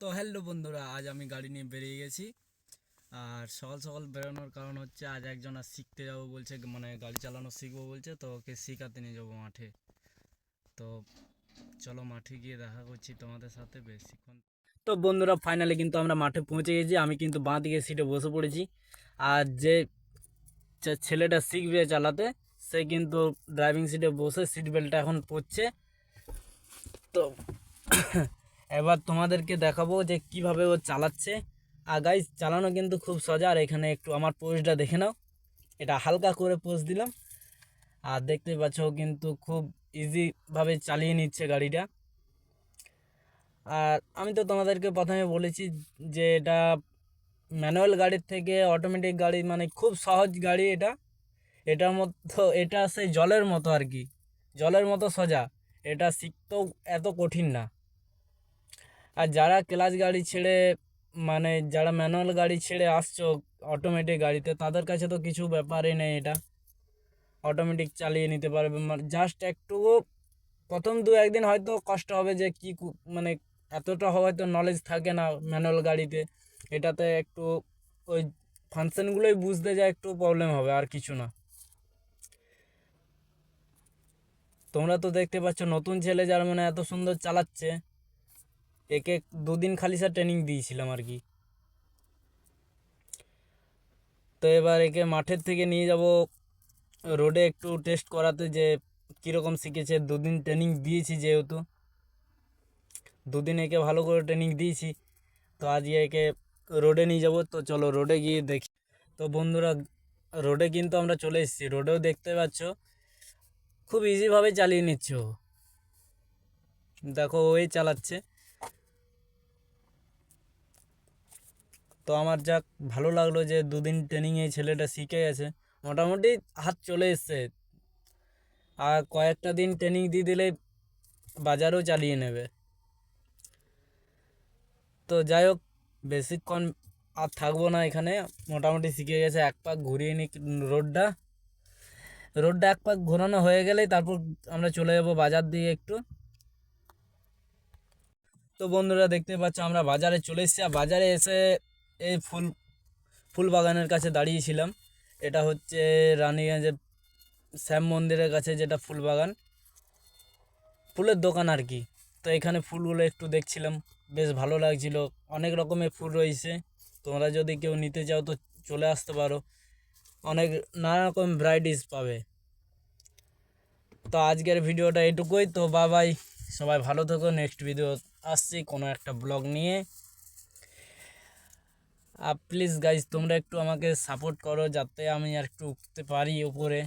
তো হ্যালো বন্ধুরা, আজ আমি গাড়ি নিয়ে বেরিয়ে গেছি। আর সকাল সকাল বেরোনোর কারণ হচ্ছে আজ একজন আর শিখতে যাবো বলছে, মানে গাড়ি চালানো শিখবো বলছে, তো ওকে শেখাতে নিয়ে যাবো মাঠে। তো চলো মাঠে গিয়ে দেখা করছি তোমাদের সাথে বেশিক্ষণ। তো বন্ধুরা, ফাইনালি কিন্তু আমরা মাঠে পৌঁছে গেছি। আমি কিন্তু বাঁ দিকে সিটে বসে পড়েছি। আর যে ছেলেটা শিখবে চালাতে, সে কিন্তু ড্রাইভিং সিটে বসে সিট বেল্টটা এখন পরছে। তো এবার তোমাদেরকে দেখাবো যে কিভাবে ও চালাচ্ছে। আর গাইস, চালানো কিন্তু খুব সোজা। আর এখানে একটু আমার পোজটা দেখে নাও, এটা হালকা করে পোজ দিলাম। আর দেখতে পাচ্ছ কিন্তু খুব ইজিভাবে চালিয়ে নিচ্ছে গাড়িটা। আর আমি তো তোমাদেরকে প্রথমে বলেছি যে এটা ম্যানুয়াল গাড়ির থেকে অটোমেটিক গাড়ি মানে খুব সহজ গাড়ি এটা। এটার মতো, এটা সেই জলের মতো আর কি, জলের মতো সোজা। এটা শিখতেও এত কঠিন না। আর যারা ক্লাচ গাড়ি ছেড়ে, মানে যারা ম্যানুয়াল গাড়ি ছেড়ে আসছো অটোমেটিক গাড়িতে, তাদের কাছে তো কিছু ব্যাপারই নেই। এটা অটোমেটিক চালিয়ে নিতে পারবে। মানে জাস্ট একটু প্রথম দু একদিন হয়তো কষ্ট হবে, যে কি মানে এতটা হয়তো নলেজ থাকে না ম্যানুয়াল গাড়িতে। এটাতে একটু ওই ফাংশনগুলোই বুঝতে যায় একটু প্রবলেম হবে, আর কিছু না। তোমরা তো দেখতে পাচ্ছ নতুন ছেলে যার মানে এত সুন্দর চালাচ্ছে। একে দুদিন খালি স্যার ট্রেনিং দিয়েছিলাম আর কি। তো এবার একে মাঠের থেকে নিয়ে যাব রোডে একটু টেস্ট করাতে, যে কীরকম শিখেছে। দুদিন ট্রেনিং দিয়েছি যেহেতু, দুদিন একে ভালো করে ট্রেনিং দিয়েছি। তো আজকে একে রোডে নিয়ে যাব। তো চলো রোডে গিয়ে দেখি। তো বন্ধুরা, রোডে কিন্তু আমরা চলে এসেছি। রোডেও দেখতে পাচ্ছ খুব ইজিভাবে চালিয়ে নিচ্ছ। দেখো ওই চালাচ্ছে। তো আমার যাক ভালো লাগলো যে দুদিন ট্রেনিংয়ে ছেলেটা শিখে গেছে, মোটামুটি হাত চলে এসছে। আর কয়েকটা দিন ট্রেনিং দিয়ে দিলে বাজারেও চালিয়ে নেবে। তো যাই হোক, বেশিক্ষণ আর থাকবো না এখানে। মোটামুটি শিখে গেছে। এক পাক ঘুরিয়ে নিই রোডটা। রোডটা এক পাক ঘোরানো হয়ে গেলেই তারপর আমরা চলে যাবো বাজার দিয়ে একটু। তো বন্ধুরা, দেখতে পাচ্ছ আমরা বাজারে চলে এসেছি। আর বাজারে এসে এই ফুল বাগানের কাছে দাঁড়িয়েছিলাম। এটা হচ্ছে রানীগঞ্জের শ্যাম মন্দিরের কাছে, যেটা ফুল বাগান, ফুলের দোকান আর কি। তো এখানে ফুলগুলো একটু দেখছিলাম, বেশ ভালো লাগছিল। অনেক রকমের ফুল রয়েছে। তোমরা যদি কেউ নিতে চাও তো চলে আসতে পারো, অনেক নানা রকম ভ্যারাইটিস পাবে। তো আজকের ভিডিওটা এটুকুই। তো বাই, সবাই ভালো থেকো। নেক্সট ভিডিও আসছি কোনো একটা ব্লগ নিয়ে। আর প্লিজ গাইজ, তোমরা একটু আমাকে সাপোর্ট করো যাতে আমি আর একটু উঠতে পারি উপরে।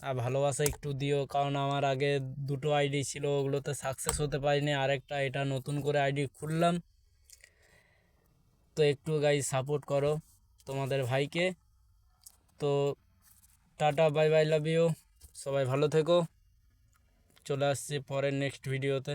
আর ভালোবাসা একটু দিও, কারণ আমার আগে দুটো আইডি ছিল, ওগুলোতে সাকসেস হতে পারিনি। আরেকটা এটা নতুন করে আইডি খুললাম। তো একটু গাইজ সাপোর্ট করো তোমাদের ভাইকে। তো tata, bye bye, love you. সবাই ভালো থেকো। চলে আসছি পরের নেক্সট ভিডিওতে।